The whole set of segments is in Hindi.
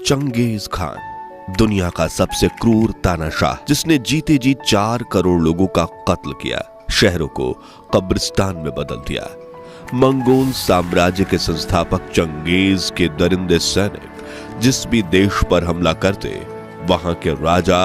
चंगेज खान दुनिया का सबसे क्रूर तानाशाह, जिसने जीते जी 4 करोड़ लोगों का कत्ल किया, शहरों को कब्रिस्तान में बदल दिया। मंगोल साम्राज्य के संस्थापक चंगेज के दरिंदे सैनिक जिस भी देश पर हमला करते, वहां के राजा,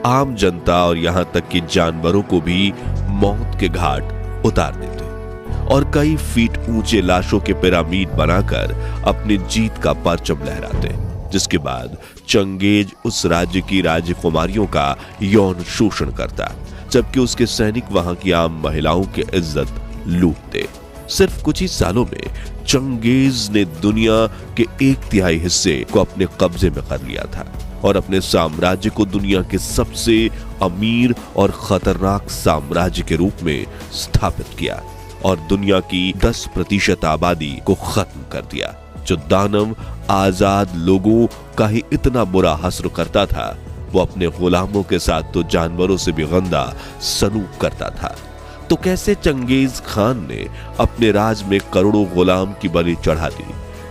आम जनता और यहां तक कि जानवरों को भी मौत के घाट उतार देते और कई फीट ऊंचे लाशों के पिरामिड बनाकर अपनी जीत का परचम लहराते, जिसके बाद चंगेज उस राज्य की राजकुमारियों का यौन शोषण करता, जबकि उसके सैनिक वहां की आम महिलाओं की इज्जत लूटते। सिर्फ कुछ ही सालों में चंगेज ने दुनिया के 1/3 हिस्से को अपने कब्जे में कर लिया था और अपने साम्राज्य को दुनिया के सबसे अमीर और खतरनाक साम्राज्य के रूप में स्थापित किया और दुनिया की 10% आबादी को खत्म कर दिया। जो दानव आजाद लोगों का ही इतना बुरा हश्र करता था, वो अपने गुलामों के साथ तो जानवरों से भी गंदा सलूक करता था। तो कैसे चंगेज खान ने अपने राज में करोड़ों गुलाम की बलि चढ़ा दी?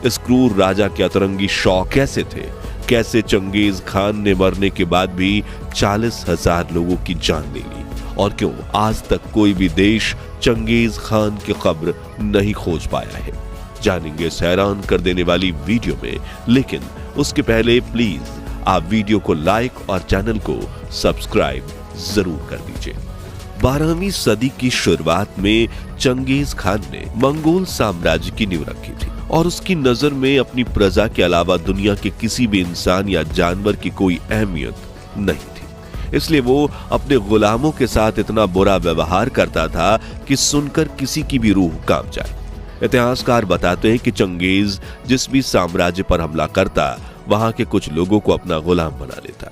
इस क्रूर राजा के अतरंगी शौक कैसे थे? कैसे चंगेज खान ने मरने के बाद भी 40,000 लोगों की जान ले ली? और क्यों आज तक कोई भी देश चंगेज खान की कब्र नहीं खोज पाया है? जानेंगे इस हैरान कर देने वाली वीडियो में, लेकिन उसके पहले प्लीज आप वीडियो को लाइक और चैनल को सब्सक्राइब जरूर कर दीजिए। 12वीं सदी की शुरुआत में चंगेज खान ने मंगोल साम्राज्य की नींव रखी थी और उसकी नजर में अपनी प्रजा के अलावा दुनिया के किसी भी इंसान या जानवर की कोई अहमियत नहीं थी। इसलिए वो अपने गुलामों के साथ इतना बुरा व्यवहार करता था कि सुनकर किसी की भी रूह कांप जाए। इतिहासकार बताते हैं कि चंगेज जिस भी साम्राज्य पर हमला करता, वहां के कुछ लोगों को अपना गुलाम बना लेता।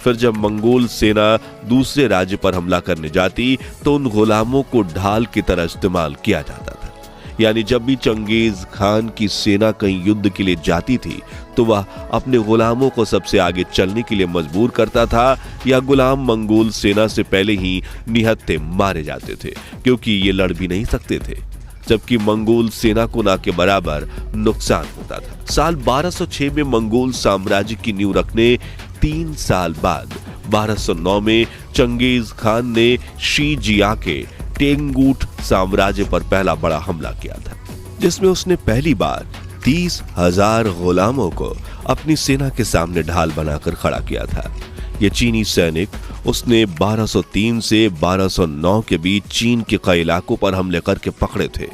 फिर जब मंगोल सेना दूसरे राज्य पर हमला करने जाती, तो उन गुलामों को ढाल की तरह इस्तेमाल किया जाता था। यानी जब भी चंगेज खान की सेना कहीं युद्ध के लिए जाती थी, तो वह अपने गुलामों को सबसे आगे चलने के लिए मजबूर करता था, या गुलाम मंगोल सेना से पहले ही निहत्थे मारे जाते थे, क्योंकि ये लड़ भी नहीं सकते थे, जबकि मंगोल सेना को ना के बराबर नुकसान होता था। साल 1206 में मंगोल साम्राज्य की नींव रखने 3 साल बाद 1209 में चंगेज खान ने शीजिया के टेंगूट साम्राज्य पर पहला बड़ा हमला किया था, जिसमें उसने पहली बार 30,000 गुलामों को अपनी सेना के सामने ढाल बनाकर खड़ा किया था। ये चीनी सैनिक उसने 1203 से 1209 के बीच चीन के कई इलाकों पर हमले करके पकड़े थे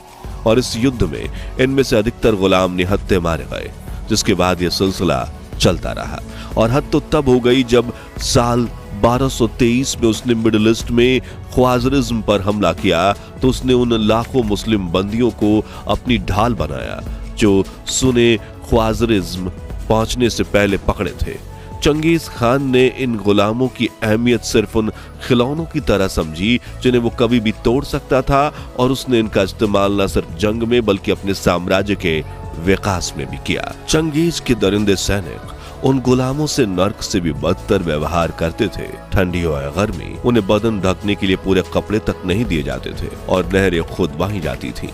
और इस युद्ध में इनमें से अधिकतर गुलाम निहत्थे मारे गए, जिसके बाद यह सिलसिला चलता रहा और हद तो तब हो गई जब साल 1223 में उसने मिडिल ईस्ट में ख्वारिज्म पर हमला किया, तो उसने उन लाखों मुस्लिम बंदियों को अपनी ढाल बनाया जो सुने ख्वारिज्म पहुंचने से पहले पकड़े थे। चंगेज खान ने इन गुलामों की अहमियत सिर्फ उन खिलौनों की तरह समझी जिन्हें वो कभी भी तोड़ सकता था, और उसने इनका इस्तेमाल न सिर्फ जंग में बल्कि अपने साम्राज्य के विकास में भी किया। चंगेज के दरिंदे सैनिक उन गुलामों से नर्क से भी बदतर व्यवहार करते थे। ठंडी और गर्मी उन्हें बदन ढकने के लिए पूरे कपड़े तक नहीं दिए जाते थे और नहरें खुदवाई जाती थीं,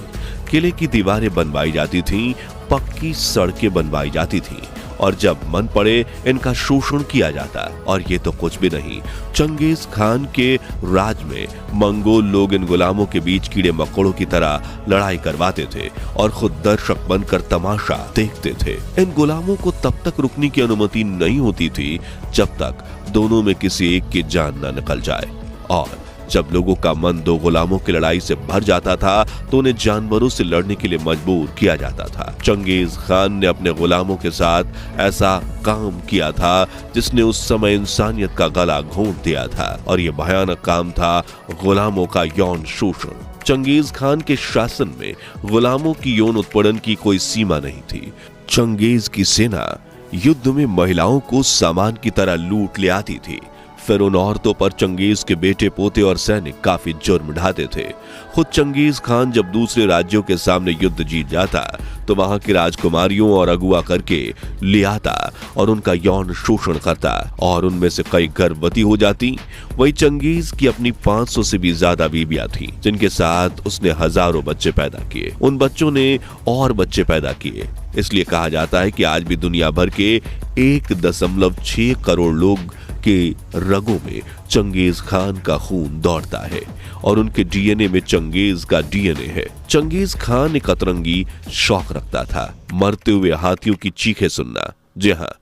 किले की दीवारें बनवाई जाती थीं, पक्की सड़कें बनवाई जाती थीं और जब मन पड़े इनका शोषण किया जाता। और ये तो कुछ भी नहीं, चंगेज खान के राज में मंगोल लोग इन गुलामों के बीच कीड़े मकोड़ों की तरह लड़ाई करवाते थे और खुद दर्शक बनकर तमाशा देखते थे। इन गुलामों को तब तक रुकने की अनुमति नहीं होती थी जब तक दोनों में किसी एक की जान न निकल जाए, और जब लोगों का मन दो गुलामों की लड़ाई से भर जाता था तो उन्हें जानवरों से लड़ने के लिए मजबूर किया जाता था। चंगेज खान ने अपने गुलामों के साथ ऐसा काम किया था जिसने उस समय इंसानियत का गला घोंट दिया था, और यह भयानक काम था गुलामों का यौन शोषण। चंगेज खान के शासन में गुलामों की यौन उत्पीड़न की कोई सीमा नहीं थी। चंगेज की सेना युद्ध में महिलाओं को सामान की तरह लूट ले आती थी। फिर उन औरतों पर चंगेज के बेटे पोते और सैनिक काफी जुर्म ढाते थे। खुद चंगेज खान जब दूसरे राज्यों के सामने युद्ध जीत जाता, तो वहां की राजकुमारियों और अगुआ करके ले आता और उनका यौन शोषण करता, और उनमें से कई गर्भवती हो जाती। वही चंगेज की अपनी 500 से भी ज्यादा बीबियां थीं, जिनके साथ उसने हजारों बच्चे पैदा किए। उन बच्चों ने और बच्चे पैदा किए। इसलिए कहा जाता है कि आज भी दुनिया भर के 1.6 करोड़ लोग के रगों में चंगेज खान का खून दौड़ता है और उनके डीएनए में चंगेज का डीएनए है। चंगेज खान एक अतरंगी शौक रखता था, मरते हुए हाथियों की चीखें सुनना। जी हाँ,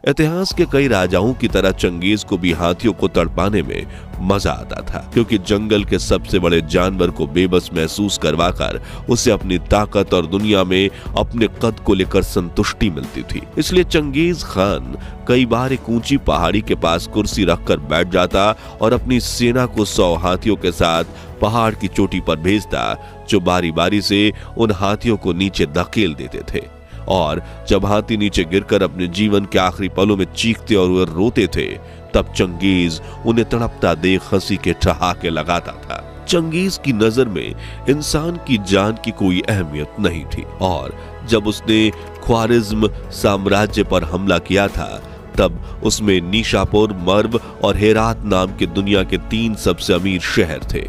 इतिहास के कई राजाओं की तरह चंगेज को भी हाथियों को तड़पाने में मजा आता था, क्योंकि जंगल के सबसे बड़े जानवर को बेबस महसूस करवाकर उसे अपनी ताकत और दुनिया में अपने कद को लेकर संतुष्टि मिलती थी। इसलिए चंगेज खान कई बार एक ऊंची पहाड़ी के पास कुर्सी रखकर बैठ जाता और अपनी सेना को 100 हाथियों के साथ पहाड़ की चोटी पर भेजता, जो बारी बारी से उन हाथियों को नीचे धकेल देते थे। और जब हाथी नीचे गिरकर अपने जीवन के आखिरी पलों में चीखते और रोते थे, तब चंगेज उन्हें तड़पता देख हंसी के ठहाके लगाता था। चंगेज की नजर में इंसान की जान की कोई अहमियत नहीं थी, और जब उसने ख्वारिज्म साम्राज्य पर हमला किया था, तब उसमें निशापुर, मर्व और हेरात नाम के दुनिया के 3 सबसे अमीर शहर थे।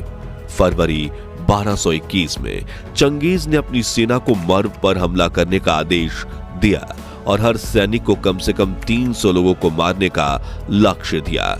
फरवरी 1221 में चंगेज ने अपनी सेना को मर्व पर हमला करने का आदेश दिया और हर सैनिक को कम से कम 300 लोगों को मारने का लक्ष्य दिया।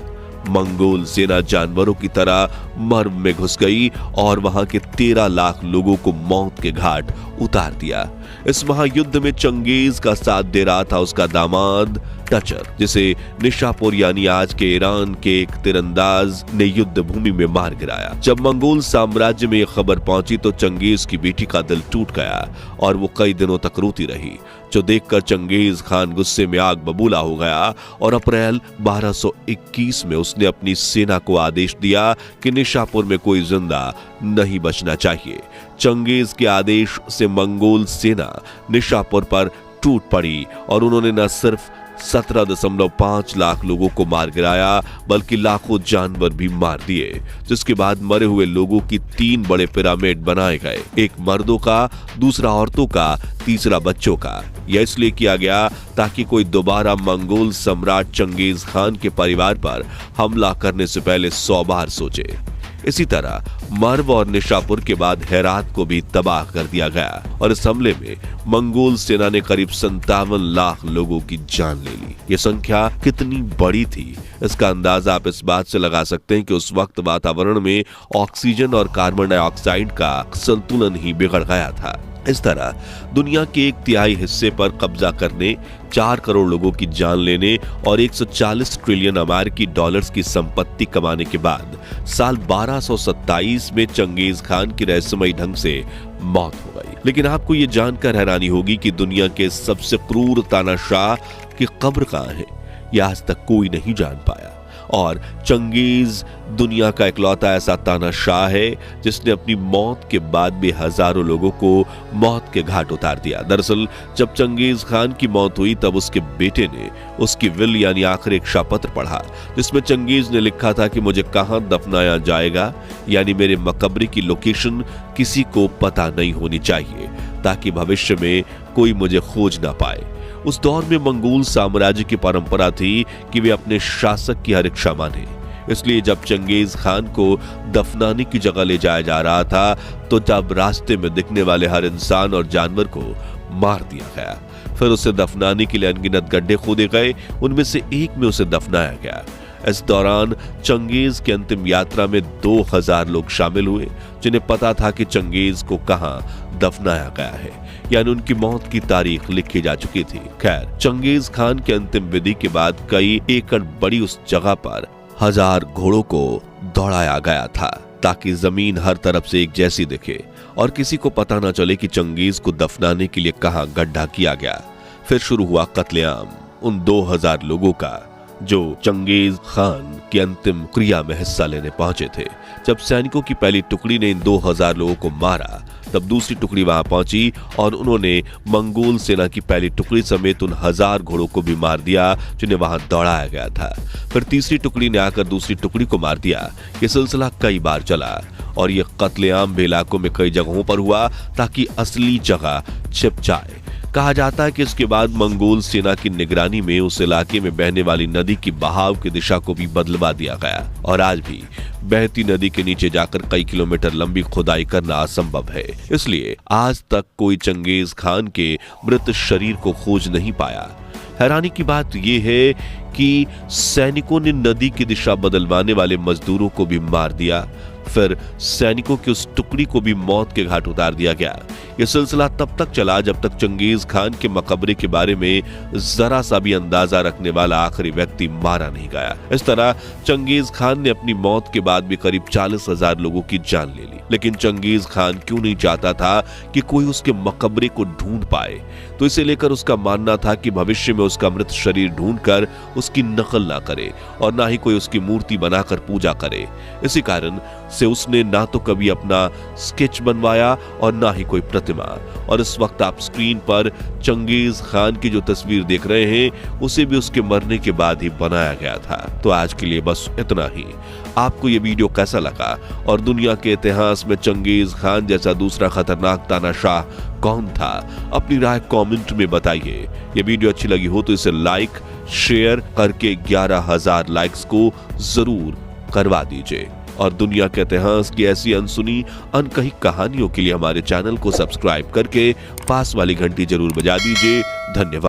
मंगोल सेना जानवरों की तरह मर्व में घुस गई और वहां के 13 लाख लोगों को मौत के घाट उतार दिया। इस महायुद्ध में चंगेज का साथ दे रहा था उसका दामाद टचर, जिसे निशापुर यानी आज के ईरान के एक तीरंदाज ने युद्ध भूमि में मार गिराया। जब मंगोल साम्राज्य में यह खबर पहुंची तो चंगेज की बेटी का दिल टूट गया और वो कई दिनों तक रोती रही, जो देखकर चंगेज खान गुस्से में आग बबूला हो गया और अप्रैल 1221 में उसने अपनी सेना को आदेश दिया कि निशापुर में कोई जिंदा नहीं बचना चाहिए। चंगेज के आदेश से मंगोल सेना निशापुर पर टूट पड़ी और उन्होंने न सिर्फ 17.5 लाख लोगों को मार गिराया, बल्कि लाखों जानवर भी मार दिए, जिसके बाद मरे हुए लोगों की 3 बड़े पिरामिड बनाए गए, एक मर्दों का, दूसरा औरतों का, तीसरा बच्चों का। यह इसलिए किया गया ताकि कोई दोबारा मंगोल सम्राट चंगेज खान के परिवार पर हमला करने से पहले 100 बार सोचे। इसी तरह मर्व और निशापुर के बाद हेरात को भी तबाह कर दिया गया और इस हमले में मंगोल सेना ने करीब 57 लाख लोगों की जान ले ली। ये संख्या कितनी बड़ी थी, इसका अंदाजा आप इस बात से लगा सकते हैं कि उस वक्त वातावरण में ऑक्सीजन और कार्बन डाइऑक्साइड का संतुलन ही बिगड़ गया था। इस तरह दुनिया के 1/3 हिस्से पर कब्जा करने, 4 करोड़ लोगों की जान लेने और 140 ट्रिलियन अमेरिकी डॉलर्स की संपत्ति कमाने के बाद साल 1227 में चंगेज खान की रहस्यमयी ढंग से मौत हो गई। लेकिन आपको ये जानकर हैरानी होगी कि दुनिया के सबसे क्रूर तानाशाह की कब्र कहां है, यह आज तक कोई नहीं जान पाया। और चंगेज दुनिया का इकलौता ऐसा तानाशाह है जिसने अपनी मौत के बाद भी हजारों लोगों को मौत के घाट उतार दिया। दरअसल जब चंगेज खान की मौत हुई तब उसके बेटे ने उसकी विल यानी आखिरी इच्छा पत्र पढ़ा, जिसमें चंगेज ने लिखा था कि मुझे कहां दफनाया जाएगा, यानी मेरे मकबरे की लोकेशन किसी को पता नहीं होनी चाहिए, ताकि भविष्य में कोई मुझे खोज ना पाए। उस दौर में मंगोल साम्राज्य की परंपरा थी कि वे अपने शासक की हर इच्छा माने। इसलिए जब चंगेज खान को दफनाने की जगह ले जाया जा रहा था, तो जब रास्ते में दिखने वाले हर इंसान और जानवर को मार दिया गया। फिर उसे दफनाने के लिए अनगिनत गड्ढे खोदे गए, उनमें से एक में उसे दफनाया गया। इस दौरान चंगेज की अंतिम यात्रा में 2000 लोग शामिल हुए, जिन्हें पता था कि चंगेज को कहां दफनाया गया है, यानी उनकी मौत की तारीख लिखी जा चुकी थी। खैर, चंगेज खान के अंतिम विधि के बाद कई एकड़ बड़ी उस जगह पर 1000 घोड़ों को दौड़ाया गया था, ताकि जमीन हर तरफ से एक जैसी दिखे और किसी को पता न चले कि चंगेज को दफनाने के लिए कहां गड्ढा किया गया। फिर शुरू हुआ कत्लेआम उन 2000 लोगों का जो चंगेज खान की अंतिम क्रिया में हिस्सा लेने पहुंचे थे। जब सैनिकों की पहली टुकड़ी ने इन 2000 लोगों को मारा, तब दूसरी टुकड़ी वहां पहुंची और उन्होंने मंगोल सेना की पहली टुकड़ी समेत उन 1000 घोड़ों को भी मार दिया जिन्हें वहां दौड़ाया गया था। फिर तीसरी टुकड़ी ने आकर दूसरी टुकड़ी को मार दिया। ये सिलसिला कई बार चला और ये कत्लेआम भी इलाकों में कई जगहों पर हुआ ताकि असली जगह छिप जाए। कहा जाता है कि इसके बाद मंगोल सेना की निगरानी में उस इलाके में बहने वाली नदी की बहाव की दिशा को भी बदलवा दिया गया और आज भी बहती नदी के नीचे जाकर कई किलोमीटर लंबी खुदाई करना असंभव है। इसलिए आज तक कोई चंगेज खान के मृत शरीर को खोज नहीं पाया। हैरानी की बात यह है कि सैनिकों ने नदी की दिशा बदलवाने वाले मजदूरों को भी मार दिया, फिर सैनिकों की उस टुकड़ी को भी मौत के घाट उतार दिया गया। यह सिलसिला तब तक चला जब तक चंगेज खान के मकबरे के बारे में जरा सा भी अंदाजा रखने वाला आखिरी व्यक्ति मारा नहीं गया। इस तरह चंगेज खान ने अपनी मौत के बाद भी करीब 40,000 लोगों की जान ले ली। लेकिन चंगेज खान क्यों नहीं चाहता था कि कोई उसके मकबरे को ढूंढ पाए, तो इसे लेकर उसका मानना था कि भविष्य में उसका मृत शरीर ढूंढकर उसकी नकल ना करे और ना ही कोई उसकी मूर्ति बनाकर पूजा करे। इसी कारण से उसने ना तो कभी अपना स्केच बनवाया और ना ही कोई प्रतिमा। और इस वक्त आप स्क्रीन पर चंगेज खान की जो तस्वीर देख रहे हैं उसे भी उसके मरने के बाद ही बनाया गया था। तो आज के लिए बस इतना ही। आपको ये वीडियो कैसा लगा और दुनिया के इतिहास में चंगेज खान जैसा दूसरा खतरनाक तानाशाह कौन था, अपनी राय कमेंट में बताइए। ये वीडियो अच्छी लगी हो तो इसे लाइक शेयर करके 11,000 लाइक्स को जरूर करवा दीजिए और दुनिया के इतिहास की ऐसी अनसुनी अनकही कहानियों के लिए हमारे चैनल को सब्सक्राइब करके पास वाली घंटी जरूर बजा दीजिए। धन्यवाद।